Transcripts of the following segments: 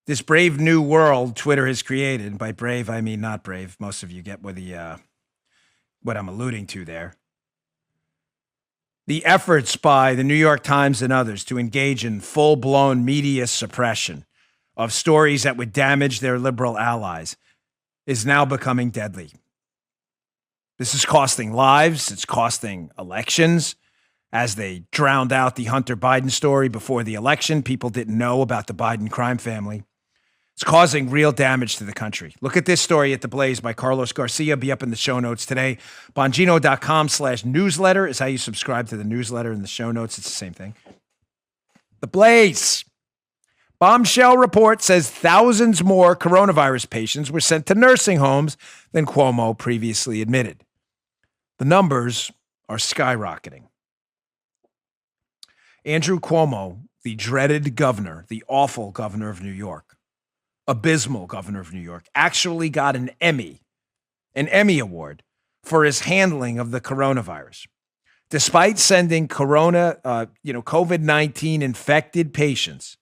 This brave new world Twitter has created, and by brave I mean not brave. Most of you get what I'm alluding to there. The efforts by the New York Times and others to engage in full-blown media suppression of stories that would damage their liberal allies is now becoming deadly. This is costing lives. It's costing elections. As they drowned out the Hunter Biden story before the election, people didn't know about the Biden crime family. It's causing real damage to the country. Look at this story at The Blaze by Carlos Garcia. Be up in the show notes today. Bongino.com/newsletter is how you subscribe to the newsletter. In the show notes, it's the same thing. The Blaze. Bombshell report says thousands more coronavirus patients were sent to nursing homes than Cuomo previously admitted. The numbers are skyrocketing. Andrew Cuomo, the dreaded governor, the awful governor of New York, abysmal governor of New York, actually got an Emmy award for his handling of the coronavirus. Despite sending COVID-19 infected patients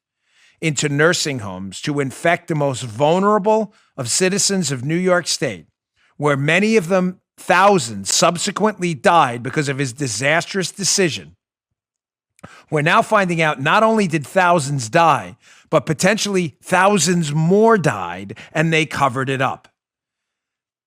into nursing homes to infect the most vulnerable of citizens of New York State, where many of them, thousands, subsequently died because of his disastrous decision. We're now finding out not only did thousands die, but potentially thousands more died, and they covered it up.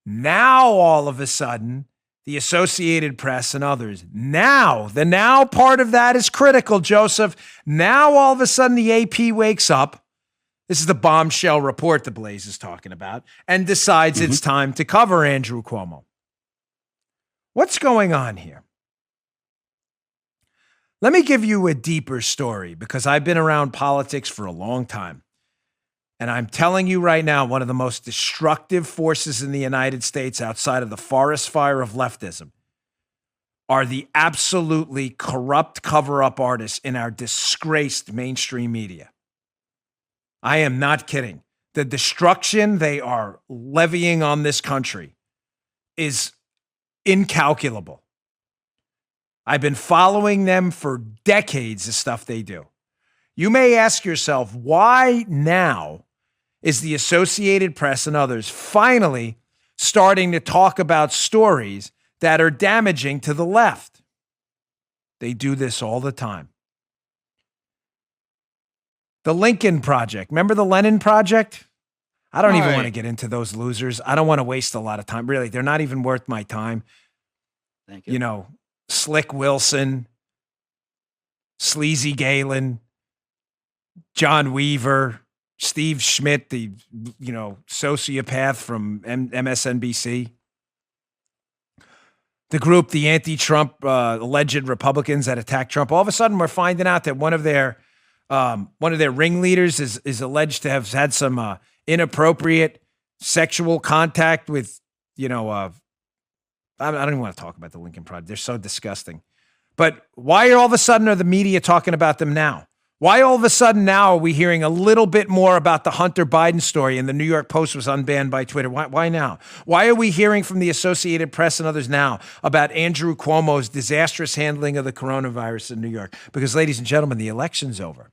Now, all of a sudden, the Associated Press and others, the now part of that is critical, Joseph. Now, all of a sudden, the AP wakes up. This is the bombshell report the Blaze is talking about, and decides it's time to cover Andrew Cuomo. What's going on here? Let me give you a deeper story, because I've been around politics for a long time. And I'm telling you right now, one of the most destructive forces in the United States outside of the forest fire of leftism are the absolutely corrupt cover-up artists in our disgraced mainstream media. I am not kidding. The destruction they are levying on this country is incalculable. I've been following them for decades, the stuff they do. You may ask yourself, why now is the Associated Press and others finally starting to talk about stories that are damaging to the left? They do this all the time. The Lincoln Project. Remember the Lenin Project? I don't even want to get into those losers. I don't want to waste a lot of time. Really, they're not even worth my time. Thank you. Slick Wilson, Sleazy Galen, John Weaver, Steve Schmidt, the sociopath from MSNBC. The group, the anti-Trump alleged Republicans that attacked Trump. All of a sudden, we're finding out that one of their ringleaders is alleged to have had some inappropriate sexual contact with, I don't even want to talk about the Lincoln Project. They're so disgusting. But why all of a sudden are the media talking about them now? Why all of a sudden now are we hearing a little bit more about the Hunter Biden story and the New York Post was unbanned by Twitter? Why now? Why are we hearing from the Associated Press and others now about Andrew Cuomo's disastrous handling of the coronavirus in New York? Because, ladies and gentlemen, the election's over.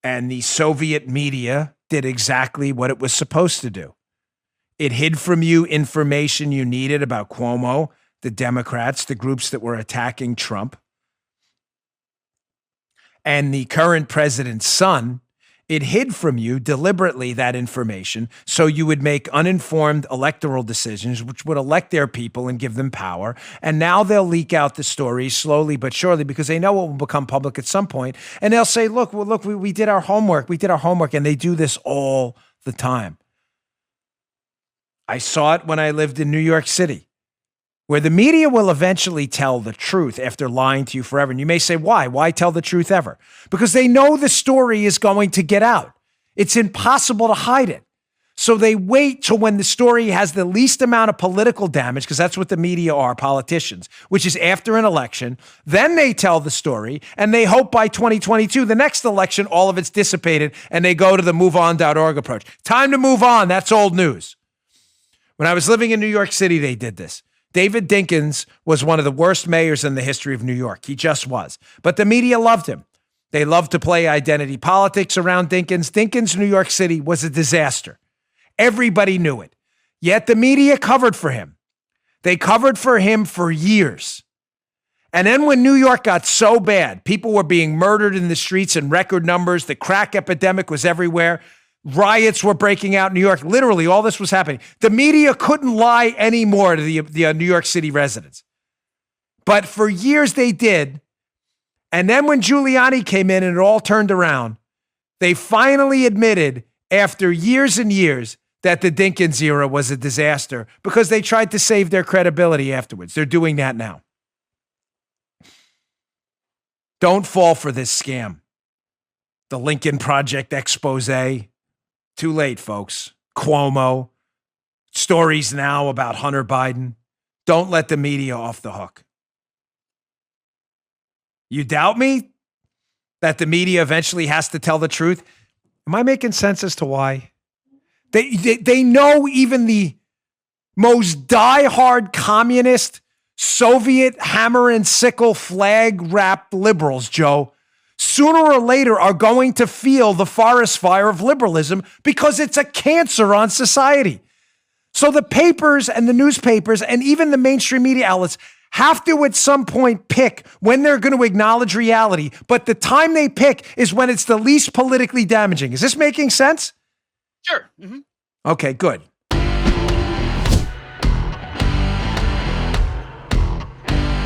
And the Soviet media did exactly what it was supposed to do. It hid from you information you needed about Cuomo, the Democrats, the groups that were attacking Trump, and the current president's son. It hid from you deliberately that information so you would make uninformed electoral decisions, which would elect their people and give them power. And now they'll leak out the stories slowly but surely because they know it will become public at some point. And they'll say, look, we did our homework. We did our homework. And they do this all the time. I saw it when I lived in New York City, where the media will eventually tell the truth after lying to you forever. And you may say, why? Why tell the truth ever? Because they know the story is going to get out. It's impossible to hide it. So they wait till when the story has the least amount of political damage, because that's what the media are, politicians, which is after an election. Then they tell the story, and they hope by 2022, the next election, all of it's dissipated, and they go to the moveon.org approach. Time to move on. That's old news. When I was living in New York City, they did this. David Dinkins was one of the worst mayors in the history of New York. He just was. But the media loved him. They love to play identity politics around Dinkins. Dinkins, New York City was a disaster. Everybody knew it. Yet the media covered for him. They covered for him for years. And then when New York got so bad, people were being murdered in the streets in record numbers. The crack epidemic was everywhere. Riots were breaking out in New York. Literally, all this was happening. The media couldn't lie anymore to the New York City residents. But for years they did. And then when Giuliani came in and it all turned around, they finally admitted after years and years that the Dinkins era was a disaster because they tried to save their credibility afterwards. They're doing that now. Don't fall for this scam. The Lincoln Project expose. Too late, folks. Cuomo. Stories now about Hunter Biden. Don't let the media off the hook. You doubt me that the media eventually has to tell the truth? Am I making sense as to why? They know even the most diehard communist, Soviet hammer and sickle flag wrapped liberals, Joe, sooner or later are going to feel the forest fire of liberalism because it's a cancer on society. So the papers and the newspapers and even the mainstream media outlets have to at some point pick when they're going to acknowledge reality. But the time they pick is when it's the least politically damaging. Is this making sense? Sure. Mm-hmm. Okay, good.